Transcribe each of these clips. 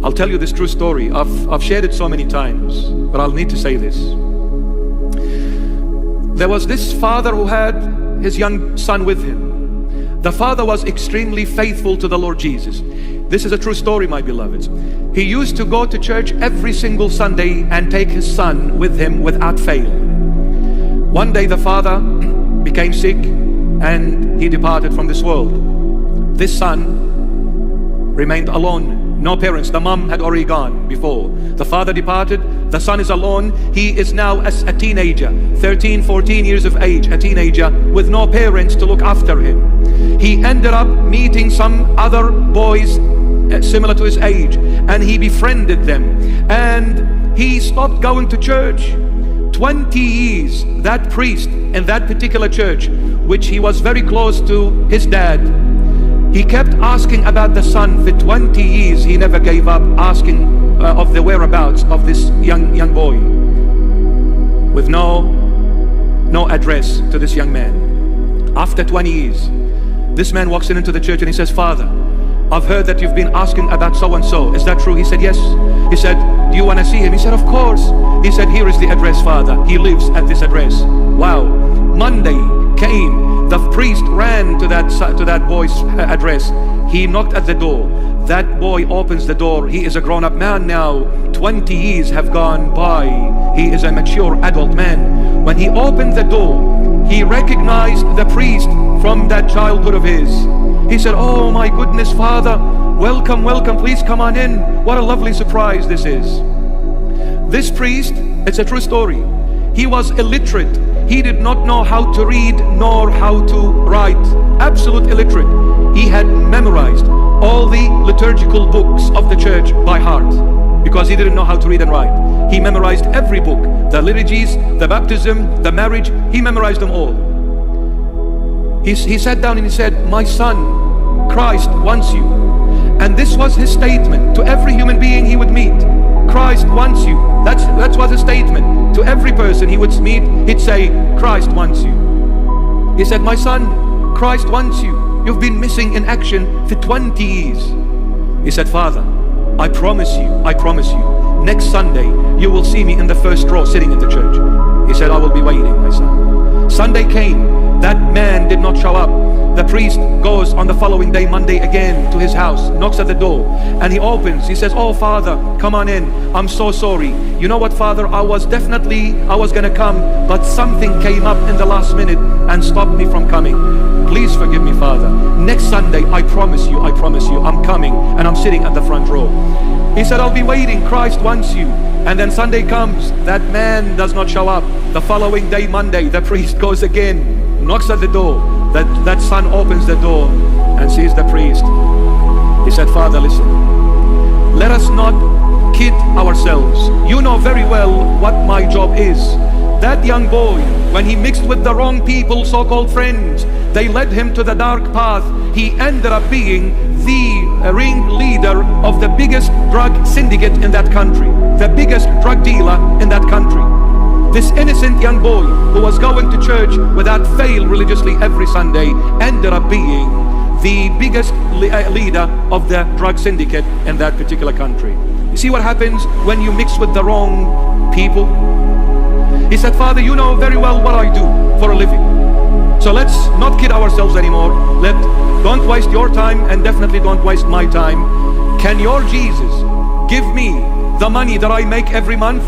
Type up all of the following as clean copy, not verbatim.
I'll tell you this true story. I've shared it so many times, but I'll need to say this. There was this father who had his young son with him. The father was extremely faithful to the Lord Jesus. This is a true story, my beloveds. He used to go to church every single Sunday and take his son with him without fail. One day the father became sick and he departed from this world. This son remained alone. No parents. The mom had already gone before. The father departed. The son is alone. He is now as a teenager, 13, 14 years of age, a teenager with no parents to look after him. He ended up meeting some other boys similar to his age, and he befriended them. And he stopped going to church. 20 years, that priest in that particular church, which he was very close to his dad, he kept asking about the son for 20 years. He never gave up asking of the whereabouts of this young boy, with no address to this young man. After 20 years, this man walks into the church and he says, "Father, I've heard that you've been asking about so-and-so. Is that true?" He said, "Yes." He said, "Do you want to see him?" He said, "Of course." He said, "Here is the address, Father. He lives at this address." Wow. Monday came. The priest ran to that boy's address. He knocked at the door. That boy opens the door. He is a grown-up man now. 20 years have gone by. He is a mature adult man. When he opened the door, he recognized the priest from that childhood of his. He said, "Oh my goodness, Father, welcome, welcome, please come on in. What a lovely surprise this is." This priest, it's a true story. He was illiterate. He did not know how to read nor how to write. Absolute illiterate. He had memorized all the liturgical books of the church by heart because he didn't know how to read and write. He memorized every book, the liturgies, the baptism, the marriage. He memorized them all. He sat down and he said, "My son, Christ wants you." And this was his statement to every human being he would meet. Christ wants you. That was his statement. To every person he would meet, he'd say, "Christ wants you." He said, "My son, Christ wants you. You've been missing in action for 20 years. He said, "Father, I promise you, next Sunday you will see me in the first row sitting in the church." He said, "I will be waiting, my son." Sunday came. That man did not show up. The priest goes on the following day, Monday, again to his house, knocks at the door, and he opens. He says, "Oh, Father, come on in. I'm so sorry. You know what, Father? I was gonna come, but something came up in the last minute and stopped me from coming. Please forgive me, Father. Next Sunday, I promise you, I'm coming, and I'm sitting at the front row." He said, "I'll be waiting. Christ wants you." And then Sunday comes. That man does not show up. The following day, Monday, the priest goes again, knocks at the door. That son opens the door and sees the priest. He said, "Father, listen, let us not kid ourselves. You know very well what my job is. That young boy, when he mixed with the wrong people, so-called friends, they led him to the dark path. He ended up being the ringleader of the biggest drug syndicate in that country, the biggest drug dealer in that country. This innocent young boy who was going to church without fail religiously every Sunday ended up being the biggest leader of the drug syndicate in that particular country." You see what happens when you mix with the wrong people? He said, "Father, you know very well what I do for a living. So let's not kid ourselves anymore. Don't waste your time, and definitely don't waste my time. Can your Jesus give me the money that I make every month?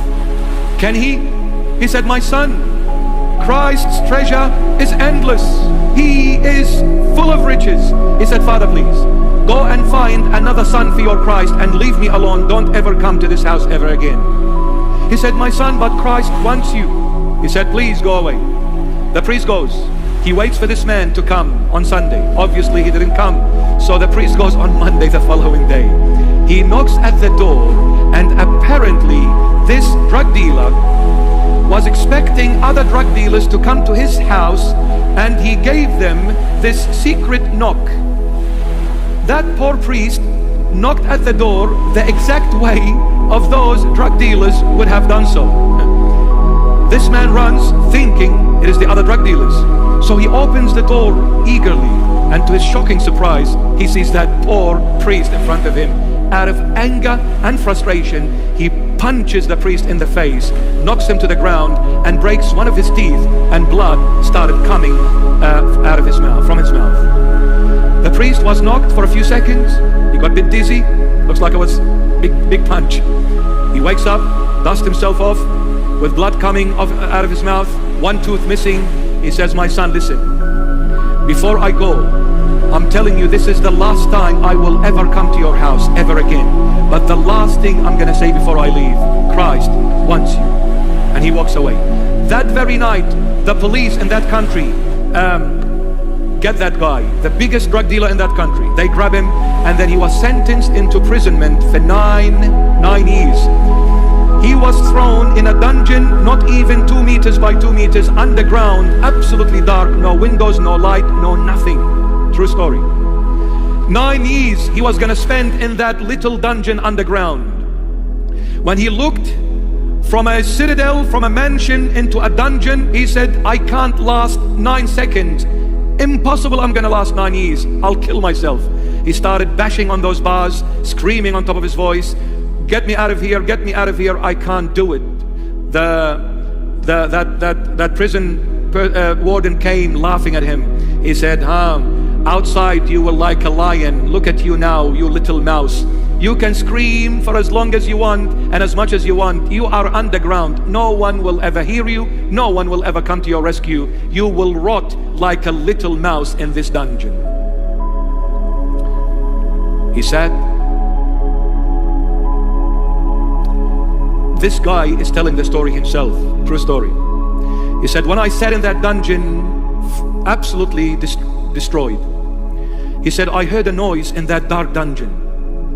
Can he?" He said, "My son, Christ's treasure is endless. He is full of riches." He said, "Father, please, go and find another son for your Christ and leave me alone. Don't ever come to this house ever again." He said, "My son, but Christ wants you." He said, "Please go away." The priest goes. He waits for this man to come on Sunday. Obviously, he didn't come. So the priest goes on Monday the following day. He knocks at the door, and apparently this drug dealer was expecting other drug dealers to come to his house, and he gave them this secret knock. That poor priest knocked at the door the exact way of those drug dealers would have done so. This man runs thinking it is the other drug dealers. So he opens the door eagerly, and to his shocking surprise, he sees that poor priest in front of him out of anger and frustration, he punches the priest in the face, knocks him to the ground, and breaks one of his teeth, and blood started coming out of his mouth, from his mouth. The priest was knocked for a few seconds. He got a bit dizzy. Looks like it was big punch. He wakes up, dusts himself off, with blood coming out of his mouth, one tooth missing. He says, "My son, listen, before I go, I'm telling you, this is the last time I will ever come to your house ever again. But the last thing I'm gonna say before I leave, Christ wants you." And he walks away. That very night, the police in that country get that guy, the biggest drug dealer in that country. They grab him, and then he was sentenced into imprisonment for nine years. He was thrown in a dungeon, not even 2 meters by 2 meters, underground, absolutely dark, no windows, no light, no nothing. True story. 9 years he was gonna spend in that little dungeon underground. When he looked from a citadel, from a mansion into a dungeon, he said, "I can't last 9 seconds. Impossible, I'm gonna last 9 years. I'll kill myself." He started bashing on those bars, screaming on top of his voice, "Get me out of here, get me out of here, I can't do it." That prison warden came laughing at him. He said, "Outside you were like a lion. Look at you now, you little mouse. You can scream for as long as you want and as much as you want. You are underground. No one will ever hear you. No one will ever come to your rescue. You will rot like a little mouse in this dungeon." He said, this guy is telling the story himself, true story. He said, "When I sat in that dungeon, absolutely destroyed, he said, I heard a noise in that dark dungeon.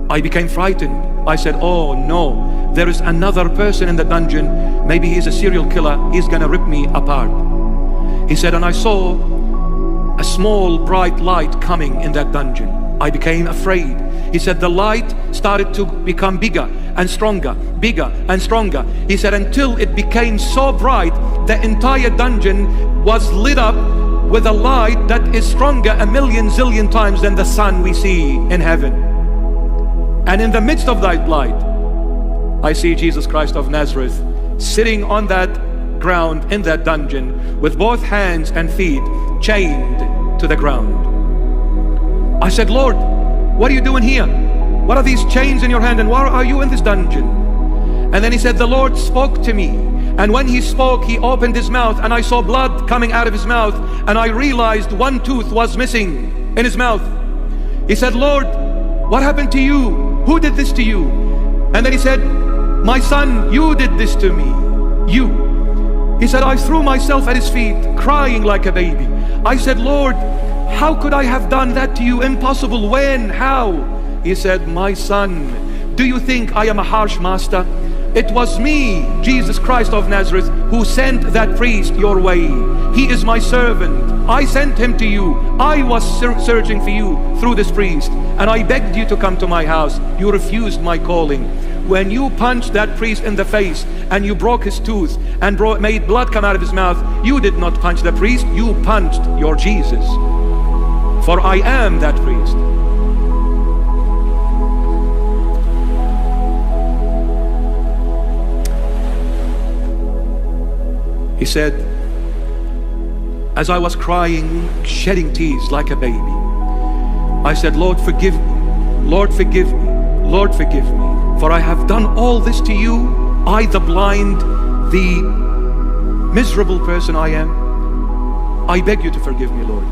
I became frightened. I said, oh no, there is another person in the dungeon. Maybe he's a serial killer. He's gonna rip me apart." He said, "And I saw a small bright light coming in that dungeon. I became afraid." He said, "The light started to become bigger and stronger, bigger and stronger." He said, "Until it became so bright, the entire dungeon was lit up with a light that is stronger a million zillion times than the sun we see in heaven. And in the midst of that light, I see Jesus Christ of Nazareth sitting on that ground in that dungeon with both hands and feet chained to the ground." I said, "Lord, what are you doing here? What are these chains in your hand, and why are you in this dungeon?" And then he said, "The Lord spoke to me. And when he spoke, he opened his mouth, and I saw blood coming out of his mouth, and I realized one tooth was missing in his mouth." He said, "Lord, what happened to you? Who did this to you?" And then he said, "My son, you did this to me. You." He said, "I threw myself at his feet, crying like a baby. I said, 'Lord, how could I have done that to you? Impossible. When? How?' He said, 'My son, do you think I am a harsh master? It was me, Jesus Christ of Nazareth, who sent that priest your way. He is my servant. I sent him to you. I was searching for you through this priest, and I begged you to come to my house. You refused my calling. When you punched that priest in the face and you broke his tooth and made blood come out of his mouth, you did not punch the priest, you punched your Jesus. For I am that priest." He said, "As I was crying, shedding tears like a baby, I said, 'Lord, forgive me. Lord, forgive me. Lord, forgive me. For I have done all this to you. I, the blind, the miserable person I am. I beg you to forgive me, Lord."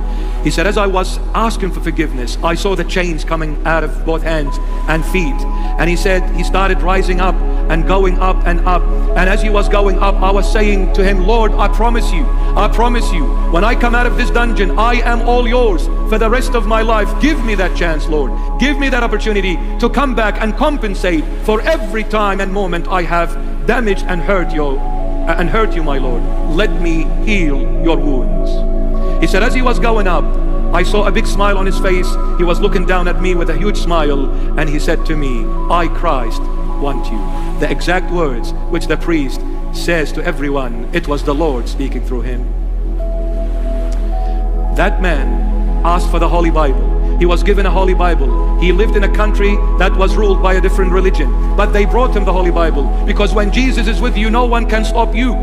He said, "As I was asking for forgiveness, I saw the chains coming out of both hands and feet." And he said, he started rising up and going up and up. And as he was going up, I was saying to him, "Lord, I promise you, when I come out of this dungeon, I am all yours for the rest of my life. Give me that chance, Lord. Give me that opportunity to come back and compensate for every time and moment I have damaged and hurt you, my Lord. Let me heal your wounds." He said, as he was going up, I saw a big smile on his face. He was looking down at me with a huge smile, and he said to me, "I, Christ, want you." The exact words which the priest says to everyone. It was the Lord speaking through him. That man asked for the Holy Bible. He was given a Holy Bible. He lived in a country that was ruled by a different religion. But they brought him the Holy Bible, because when Jesus is with you, no one can stop you.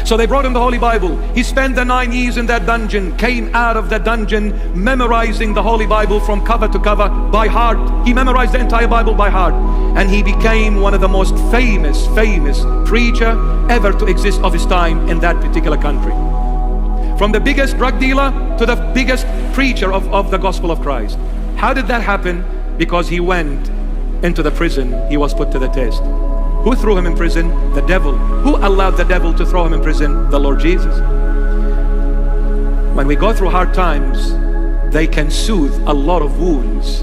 So they brought him the Holy Bible. He spent the 9 years in that dungeon, came out of the dungeon memorizing the Holy Bible from cover to cover by heart. He memorized the entire Bible by heart. And he became one of the most famous preacher ever to exist of his time in that particular country. From the biggest drug dealer to the biggest preacher of the gospel of Christ. How did that happen? Because he went into the prison. He was put to the test. Who threw him in prison? The devil. Who allowed the devil to throw him in prison? The Lord Jesus. When we go through hard times, they can soothe a lot of wounds.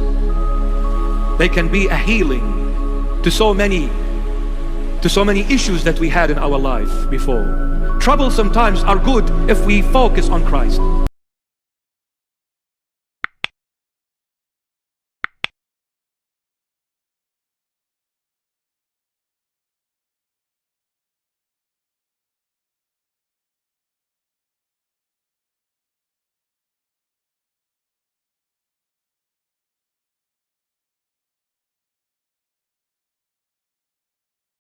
They can be a healing to so many issues that we had in our life before. Troubles sometimes are good if we focus on Christ.